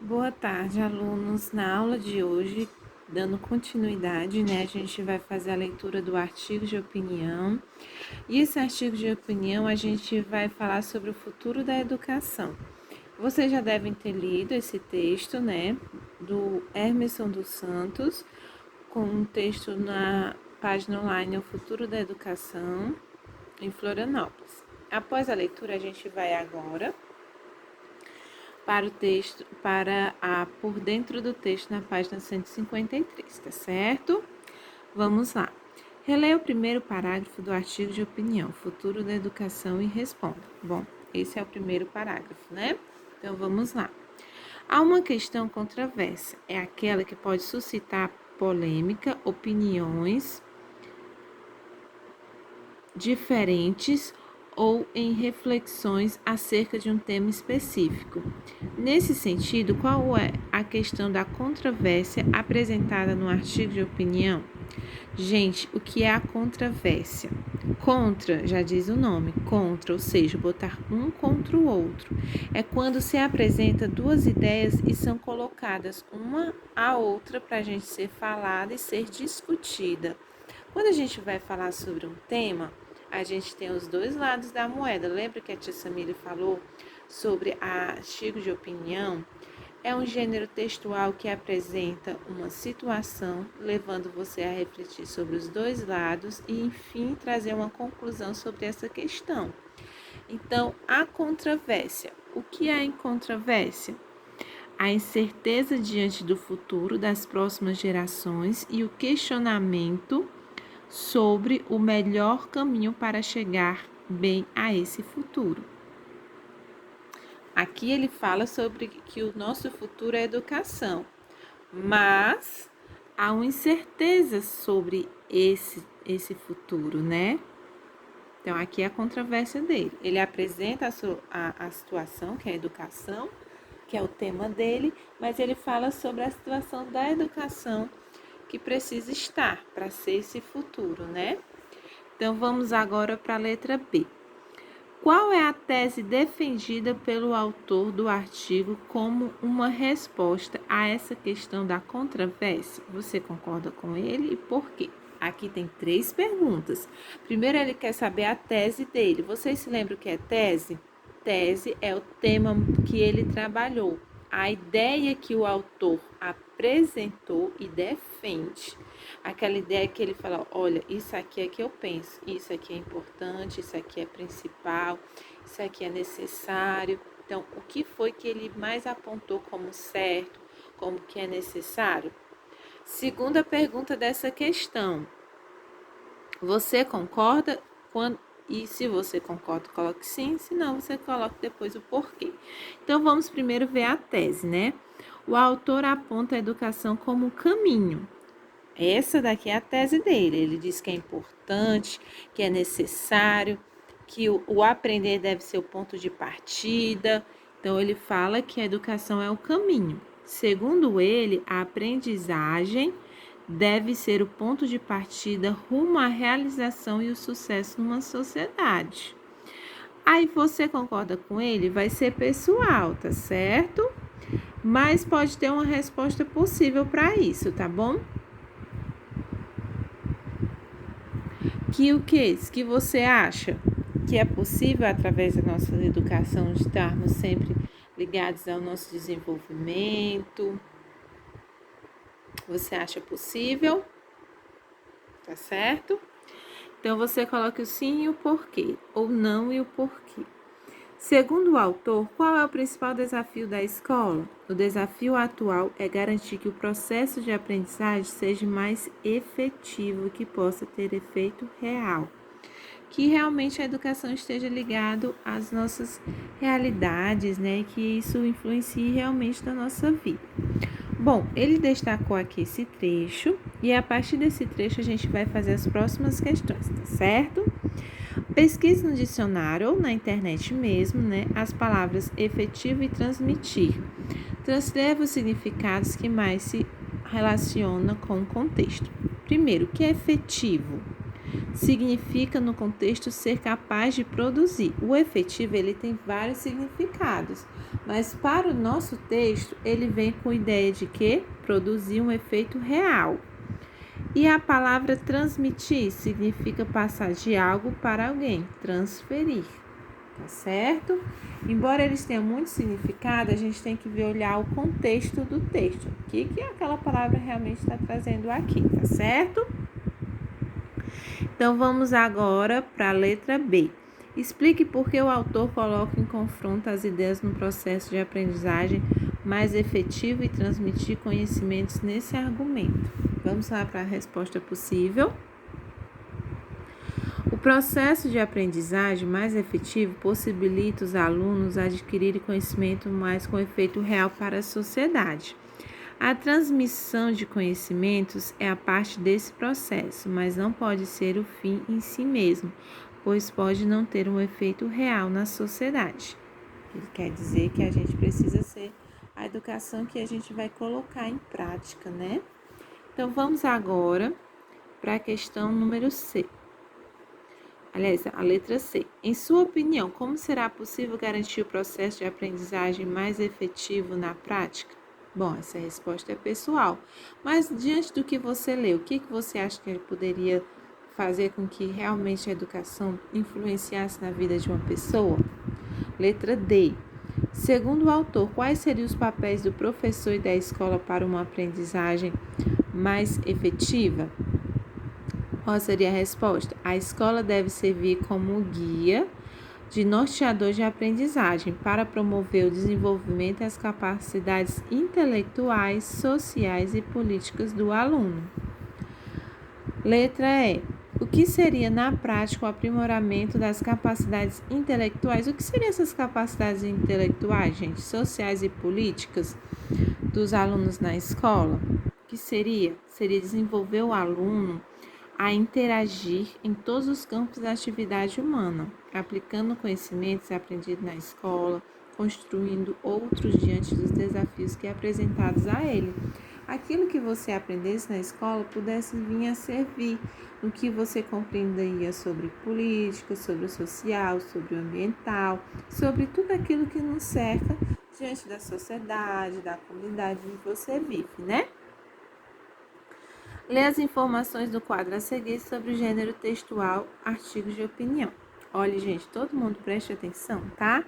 Boa tarde, alunos. Na aula de hoje, dando continuidade, a gente vai fazer a leitura do artigo de opinião. E esse artigo de opinião, a gente vai falar sobre o futuro da educação. Vocês já devem ter lido esse texto, do Hermeson dos Santos, com um texto na página online O Futuro da Educação, em Florianópolis. Após a leitura, a gente vai agora para o texto, por dentro do texto na página 153, tá certo? Vamos lá. Releia o primeiro parágrafo do artigo de opinião, Futuro da Educação, e responda. Bom, esse é o primeiro parágrafo, né? Então vamos lá. Há uma questão controversa, é aquela que pode suscitar polêmica, opiniões diferentes ou em reflexões acerca de um tema específico. Nesse sentido, qual é a questão da controvérsia apresentada no artigo de opinião? Gente, o que é a controvérsia? Contra, já diz o nome, contra, ou seja, botar um contra o outro. É quando se apresenta duas ideias e são colocadas uma à outra para a gente ser falada e ser discutida. Quando a gente vai falar sobre um tema, a gente tem os dois lados da moeda. Lembra que a tia Samile falou sobre artigo de opinião? É um gênero textual que apresenta uma situação, levando você a refletir sobre os dois lados e, enfim, trazer uma conclusão sobre essa questão. Então, a controvérsia. O que é a controvérsia? A incerteza diante do futuro das próximas gerações e o questionamento sobre o melhor caminho para chegar bem a esse futuro. Aqui ele fala sobre que o nosso futuro é educação, mas há uma incerteza sobre esse futuro, né? Então, aqui é a controvérsia dele. Ele apresenta a situação, que é a educação, que é o tema dele, mas ele fala sobre a situação da educação que precisa estar para ser esse futuro, né? Então, vamos agora para a letra B. Qual é a tese defendida pelo autor do artigo como uma resposta a essa questão da controvérsia? Você concorda com ele e por quê? Aqui tem 3 perguntas. Primeiro, ele quer saber a tese dele. Vocês se lembram o que é tese? Tese é o tema que ele trabalhou, a ideia que o autor apresentou e defende. Aquela ideia que ele fala, olha, isso aqui é que eu penso, isso aqui é importante, isso aqui é principal, isso aqui é necessário. Então, o que foi que ele mais apontou como certo, como que é necessário? Segunda pergunta dessa questão. Você concorda? E se você concorda, coloque sim, se não, você coloque depois o porquê. Então, vamos primeiro ver a tese, né? O autor aponta a educação como caminho. Essa daqui é a tese dele. Ele diz que é importante, que é necessário, que o aprender deve ser o ponto de partida. Então, ele fala que a educação é o caminho. Segundo ele, a aprendizagem deve ser o ponto de partida rumo à realização e o sucesso numa sociedade. Aí você concorda com ele? Vai ser pessoal, tá certo? Mas pode ter uma resposta possível para isso, tá bom? Que você acha que é possível, através da nossa educação, estarmos sempre ligados ao nosso desenvolvimento? Você acha possível? Tá certo? Então, você coloca o sim e o porquê, ou não e o porquê. Segundo o autor, qual é o principal desafio da escola? O desafio atual é garantir que o processo de aprendizagem seja mais efetivo e que possa ter efeito real. Que realmente a educação esteja ligada às nossas realidades, né? Que isso influencie realmente na nossa vida. Bom, ele destacou aqui esse trecho e a partir desse trecho a gente vai fazer as próximas questões, tá certo? Pesquise no dicionário ou na internet mesmo, né, as palavras efetivo e transmitir. Transcreva os significados que mais se relacionam com o contexto. Primeiro, o que é efetivo? significa no contexto ser capaz de produzir. O efetivo, ele tem vários significados, mas para o nosso texto, ele vem com a ideia de que produzir um efeito real. E a palavra transmitir significa passar de algo para alguém, transferir, tá certo? Embora eles tenham muito significado, a gente tem que olhar o contexto do texto. O que aquela palavra realmente está trazendo aqui, tá certo? Então, vamos agora para a letra B. Explique por que o autor coloca em confronto as ideias no processo de aprendizagem mais efetivo e transmitir conhecimentos nesse argumento. Vamos lá para a resposta possível. O processo de aprendizagem mais efetivo possibilita os alunos adquirirem conhecimento mais com efeito real para a sociedade. A transmissão de conhecimentos é a parte desse processo, mas não pode ser o fim em si mesmo, pois pode não ter um efeito real na sociedade. Ele quer dizer que a gente precisa ser a educação que a gente vai colocar em prática, né? Então, vamos agora para a questão número C. Aliás, a letra C. Em sua opinião, como será possível garantir o processo de aprendizagem mais efetivo na prática? Bom, essa resposta é pessoal, mas diante do que você leu, o que você acha que poderia fazer com que realmente a educação influenciasse na vida de uma pessoa? Letra D. Segundo o autor, quais seriam os papéis do professor e da escola para uma aprendizagem mais efetiva? Qual seria a resposta? A escola deve servir como guia de norteador de aprendizagem para promover o desenvolvimento e as capacidades intelectuais, sociais e políticas do aluno. Letra E. O que seria na prática o aprimoramento das capacidades intelectuais? O que seriam essas capacidades intelectuais, gente? Sociais e políticas dos alunos na escola? O que seria? Seria desenvolver o aluno a interagir em todos os campos da atividade humana, aplicando conhecimentos aprendidos na escola, construindo outros diante dos desafios que apresentados a ele. Aquilo que você aprendesse na escola pudesse vir a servir no que você compreenderia sobre política, sobre o social, sobre o ambiental, sobre tudo aquilo que nos cerca diante da sociedade, da comunidade em que você vive, né? Lê as informações do quadro a seguir sobre o gênero textual, artigos de opinião. Olha, gente, todo mundo preste atenção, tá?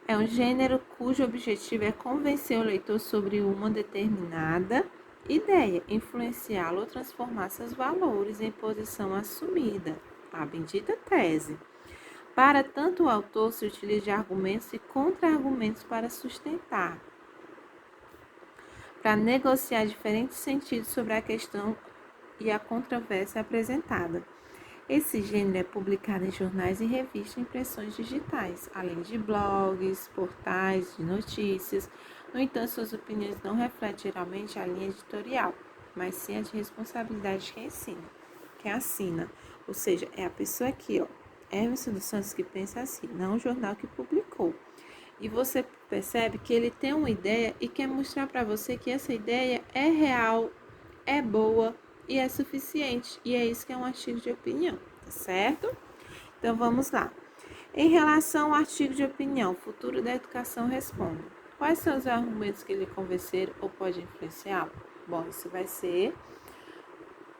É um gênero cujo objetivo é convencer o leitor sobre uma determinada ideia, influenciá-lo ou transformar seus valores em posição assumida, a bendita tese. Para tanto, o autor se utiliza de argumentos e contra-argumentos para sustentar, para negociar diferentes sentidos sobre a questão e a controvérsia apresentada. Esse gênero é publicado em jornais e revistas e impressões digitais, além de blogs, portais de notícias. No entanto, suas opiniões não refletem geralmente a linha editorial, mas sim a de responsabilidade de quem assina. Ou seja, é a pessoa aqui, Hermeson dos Santos, que pensa assim, não o jornal que publicou. E você percebe que ele tem uma ideia e quer mostrar para você que essa ideia é real, é boa, e é suficiente, e é isso que é um artigo de opinião, tá certo? Então, vamos lá. Em relação ao artigo de opinião, Futuro da Educação responde. Quais são os argumentos que lhe convenceram ou podem influenciá-lo? Bom, isso vai ser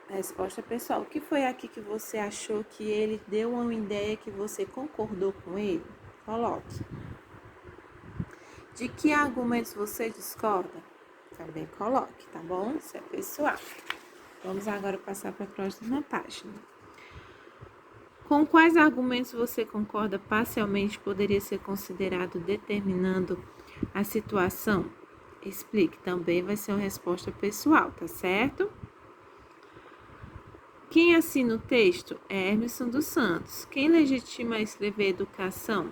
a resposta pessoal. O que foi aqui que você achou que ele deu uma ideia que você concordou com ele? Coloque. De que argumentos você discorda? Também coloque, tá bom? Isso é pessoal. Vamos agora passar para a próxima página. Com quais argumentos você concorda parcialmente poderia ser considerado determinando a situação? Explique. Também vai ser uma resposta pessoal, tá certo? Quem assina o texto é Hermeson dos Santos. Quem legitima escrever educação?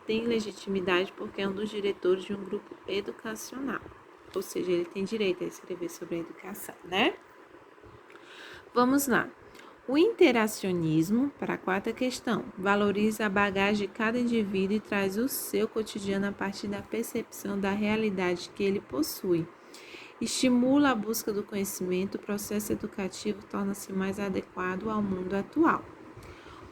Tem legitimidade porque é um dos diretores de um grupo educacional. Ou seja, ele tem direito a escrever sobre a educação, né? Vamos lá. O interacionismo, para a quarta questão, valoriza a bagagem de cada indivíduo e traz o seu cotidiano a partir da percepção da realidade que ele possui. estimula a busca do conhecimento, o processo educativo torna-se mais adequado ao mundo atual.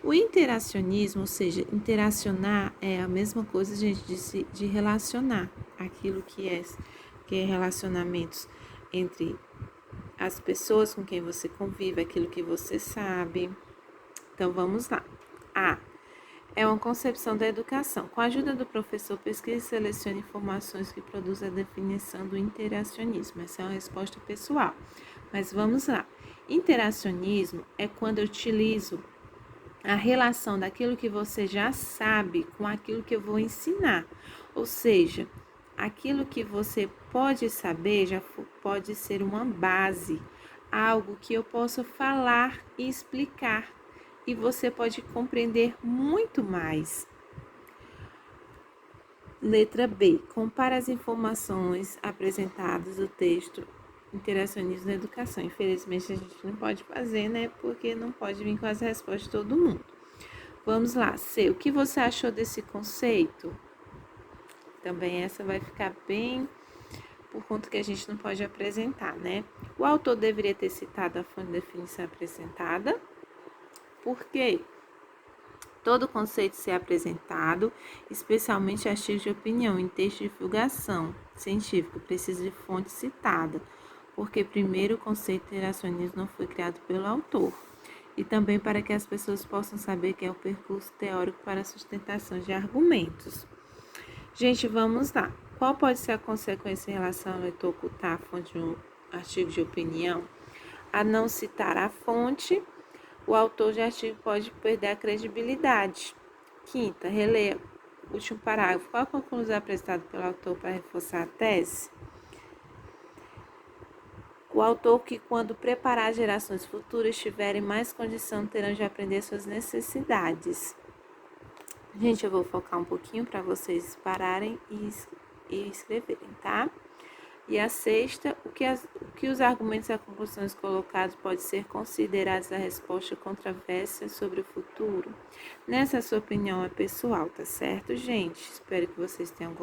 O interacionismo, ou seja, interacionar é a mesma coisa, gente, de relacionar aquilo que é relacionamentos entre as pessoas com quem você convive, aquilo que você sabe. Então vamos lá. A. É uma concepção da educação. Com a ajuda do professor, pesquisa e seleciona informações que produzem a definição do interacionismo. Essa é uma resposta pessoal. Mas vamos lá. Interacionismo é quando eu utilizo a relação daquilo que você já sabe com aquilo que eu vou ensinar. Ou seja, aquilo que você pode saber já pode ser uma base, algo que eu possa falar e explicar e você pode compreender muito mais. Letra B. Compara as informações apresentadas do texto Interacionismo na Educação. Infelizmente a gente não pode fazer, né? Porque não pode vir com as respostas de todo mundo. Vamos lá. C. O que você achou desse conceito? Também essa vai ficar bem por conta que a gente não pode apresentar, né? O autor deveria ter citado a fonte de definição apresentada. Por quê? Todo conceito ser apresentado, especialmente artigos de opinião em texto de divulgação científica, precisa de fonte citada, porque primeiro o conceito de interacionismo não foi criado pelo autor, e também para que as pessoas possam saber que é o percurso teórico para a sustentação de argumentos. Gente, vamos lá. Qual pode ser a consequência em relação ao leitor ocultar a fonte de um artigo de opinião? A não citar a fonte, o autor de artigo pode perder a credibilidade. Quinta, releia o último parágrafo. Qual a conclusão apresentada pelo autor para reforçar a tese? O autor que, quando preparar gerações futuras, tiverem mais condição, terão de aprender suas necessidades. Gente, eu vou focar um pouquinho para vocês pararem e escreverem, tá? E a sexta, o que os argumentos e conclusões colocados podem ser considerados a resposta controversa sobre o futuro? Nessa sua opinião é pessoal, tá certo, gente? Espero que vocês tenham gostado.